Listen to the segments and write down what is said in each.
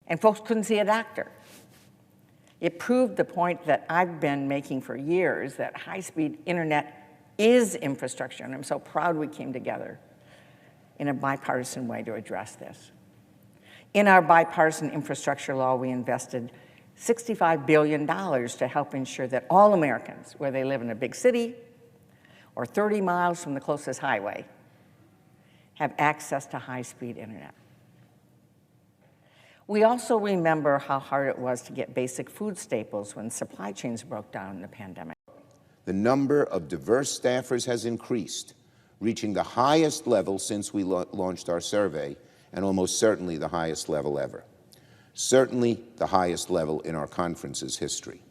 and folks couldn't see a doctor. It proved the point that I've been making for years, that high-speed internet is infrastructure, and I'm so proud we came together in a bipartisan way to address this. In our bipartisan infrastructure law, we invested $65 billion to help ensure that all Americans, whether they live in a big city or 30 miles from the closest highway, have access to high-speed internet. We also remember how hard it was to get basic food staples when supply chains broke down in the pandemic. The number of diverse staffers has increased, reaching the highest level since we launched our survey, and almost certainly the highest level ever. Certainly the highest level in our conference's history.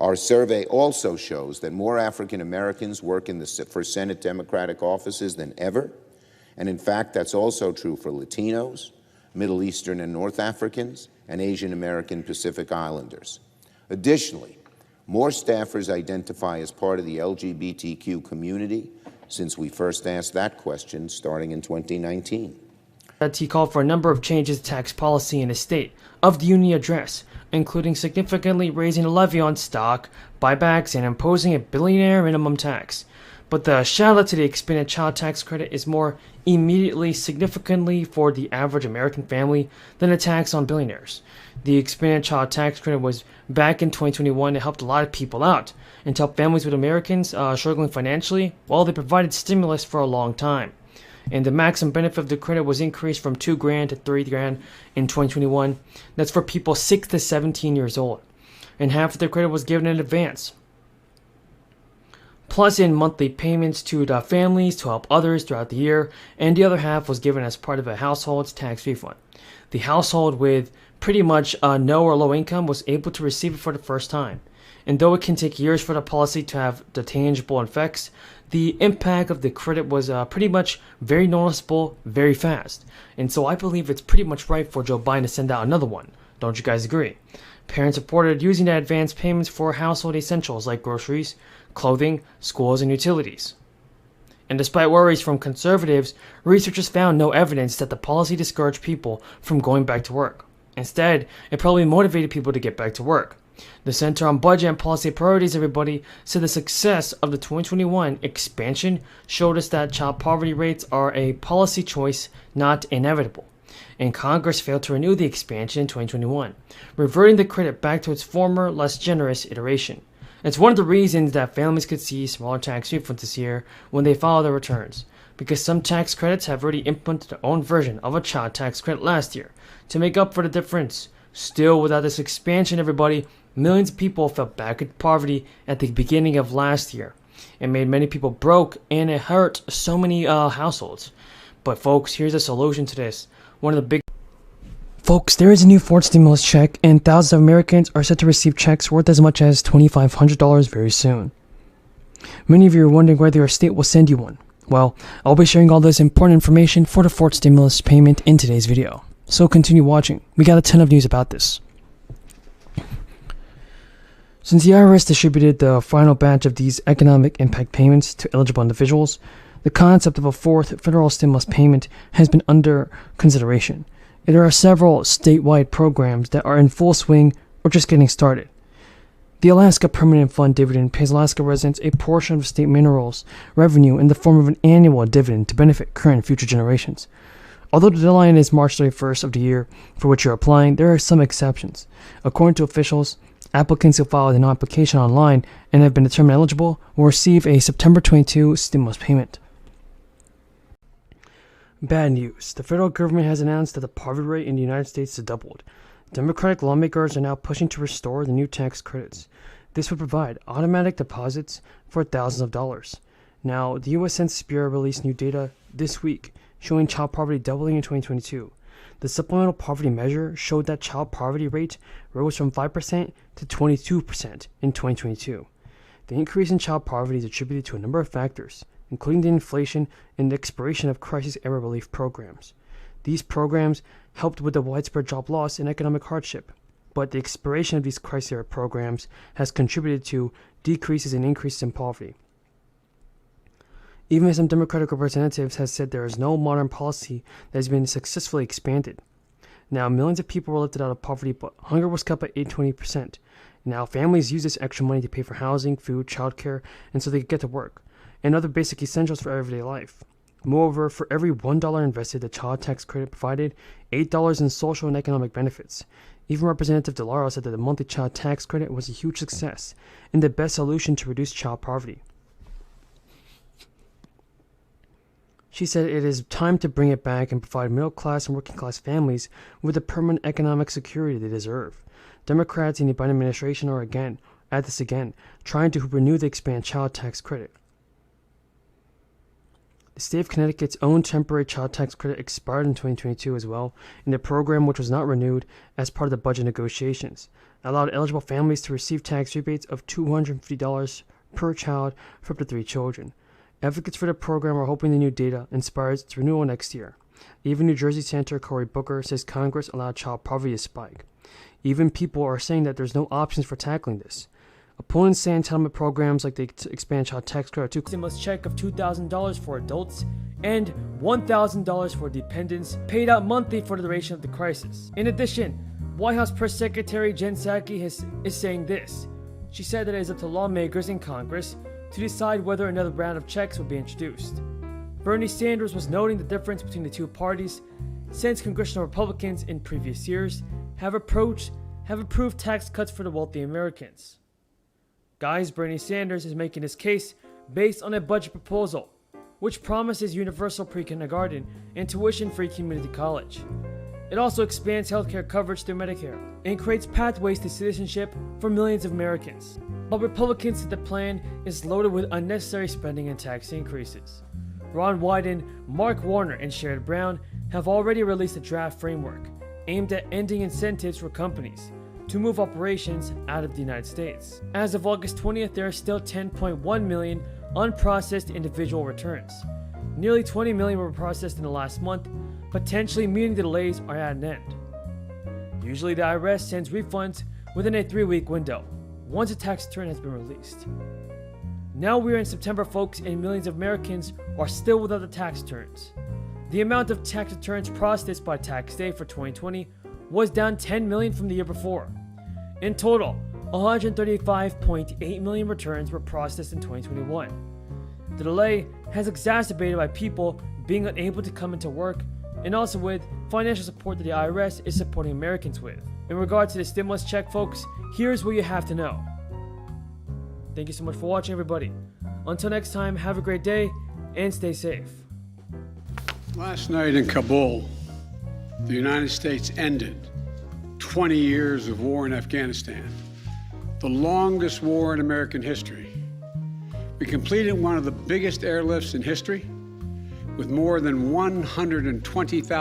Our survey also shows that more African Americans work for Senate Democratic offices than ever, and in fact, that's also true for Latinos, Middle Eastern and North Africans, and Asian American Pacific Islanders. Additionally, more staffers identify as part of the LGBTQ community since we first asked that question starting in 2019. He called for a number of changes to tax policy in his State of the Union address, including significantly raising the levy on stock, buybacks, and imposing a billionaire minimum tax. But the shout-out to the expanded child tax credit is more immediately significantly for the average American family than a tax on billionaires. The expanded child tax credit was back in 2021 and helped a lot of people out and to help families with Americans struggling financially while they provided stimulus for a long time. And the maximum benefit of the credit was increased from $2,000 to $3,000 in 2021. That's for people 6 to 17 years old. And half of the credit was given in advance, plus in monthly payments to the families to help others throughout the year, and the other half was given as part of a household's tax refund. The household with pretty much no or low income was able to receive it for the first time. And though it can take years for the policy to have the tangible effects, the impact of the credit was pretty much very noticeable, very fast. And so I believe it's pretty much right for Joe Biden to send out another one. Don't you guys agree? Parents reported using the advance payments for household essentials like groceries, clothing, schools, and utilities. And despite worries from conservatives, researchers found no evidence that the policy discouraged people from going back to work. Instead, it probably motivated people to get back to work. The Center on Budget and Policy Priorities, everybody, said the success of the 2021 expansion showed us that child poverty rates are a policy choice, not inevitable. And Congress failed to renew the expansion in 2021, reverting the credit back to its former, less generous iteration. It's one of the reasons that families could see smaller tax refunds this year when they file their returns, because some tax credits have already implemented their own version of a child tax credit last year to make up for the difference. Still, without this expansion, everybody, millions of people fell back into poverty at the beginning of last year. It made many people broke, and it hurt so many households. But folks, here's a solution to this. Folks, there is a new fourth stimulus check, and thousands of Americans are set to receive checks worth as much as $2,500 very soon. Many of you are wondering whether your state will send you one. Well, I'll be sharing all this important information for the fourth stimulus payment in today's video. So continue watching. We got a ton of news about this. Since the IRS distributed the final batch of these economic impact payments to eligible individuals, the concept of a fourth federal stimulus payment has been under consideration. There are several statewide programs that are in full swing or just getting started. The Alaska Permanent Fund Dividend pays Alaska residents a portion of state minerals revenue in the form of an annual dividend to benefit current and future generations. Although the deadline is March 31st of the year for which you're applying, there are some exceptions. According to officials, applicants who filed an application online and have been determined eligible will receive a September 22 stimulus payment. Bad news. The federal government has announced that the poverty rate in the United States has doubled. Democratic lawmakers are now pushing to restore the new tax credits. This would provide automatic deposits for thousands of dollars. Now, the U.S. Census Bureau released new data this week showing child poverty doubling in 2022. The supplemental poverty measure showed that child poverty rate rose from 5% to 22% in 2022. The increase in child poverty is attributed to a number of factors, including the inflation and the expiration of crisis-era relief programs. These programs helped with the widespread job loss and economic hardship, but the expiration of these crisis-era programs has contributed to decreases and increases in poverty. Even some Democratic representatives have said there is no modern policy that has been successfully expanded. Now, millions of people were lifted out of poverty, but hunger was cut by 20%. Now, families use this extra money to pay for housing, food, childcare, and so they could get to work, and other basic essentials for everyday life. Moreover, for every $1 invested, the child tax credit provided $8 in social and economic benefits. Even Representative DeLauro said that the monthly child tax credit was a huge success and the best solution to reduce child poverty. She said it is time to bring it back and provide middle-class and working-class families with the permanent economic security they deserve. Democrats in the Biden administration are at this again, trying to renew the expanded child tax credit. The state of Connecticut's own temporary child tax credit expired in 2022 as well, and the program, which was not renewed as part of the budget negotiations, allowed eligible families to receive tax rebates of $250 per child for up to 3 children. Advocates for the program are hoping the new data inspires its renewal next year. Even New Jersey Senator Cory Booker says Congress allowed child poverty to spike. Even people are saying that there's no options for tackling this. Opponents say entitlement programs like the expanded child tax credit to stimulus check of $2,000 for adults and $1,000 for dependents paid out monthly for the duration of the crisis. In addition, White House Press Secretary Jen Psaki is saying this. She said that it is up to lawmakers in Congress to decide whether another round of checks will be introduced. Bernie Sanders was noting the difference between the two parties since congressional Republicans in previous years have approved tax cuts for the wealthy Americans. Guys, Bernie Sanders is making his case based on a budget proposal, which promises universal pre-kindergarten and tuition-free community college. It also expands healthcare coverage through Medicare and creates pathways to citizenship for millions of Americans. But Republicans said the plan is loaded with unnecessary spending and tax increases. Ron Wyden, Mark Warner, and Sherrod Brown have already released a draft framework aimed at ending incentives for companies to move operations out of the United States. As of August 20th, there are still 10.1 million unprocessed individual returns. Nearly 20 million were processed in the last month, potentially meaning the delays are at an end. Usually the IRS sends refunds within a 3-week window, once a tax return has been released. Now we're in September, folks, and millions of Americans are still without the tax returns. The amount of tax returns processed by tax day for 2020 was down 10 million from the year before. In total, 135.8 million returns were processed in 2021. The delay has exacerbated by people being unable to come into work and also with financial support that the IRS is supporting Americans with. In regard to the stimulus check, folks, here's what you have to know. Thank you so much for watching, everybody. Until next time, have a great day and stay safe. Last night in Kabul, the United States ended 20 years of war in Afghanistan, the longest war in American history. We completed one of the biggest airlifts in history with more than 120,000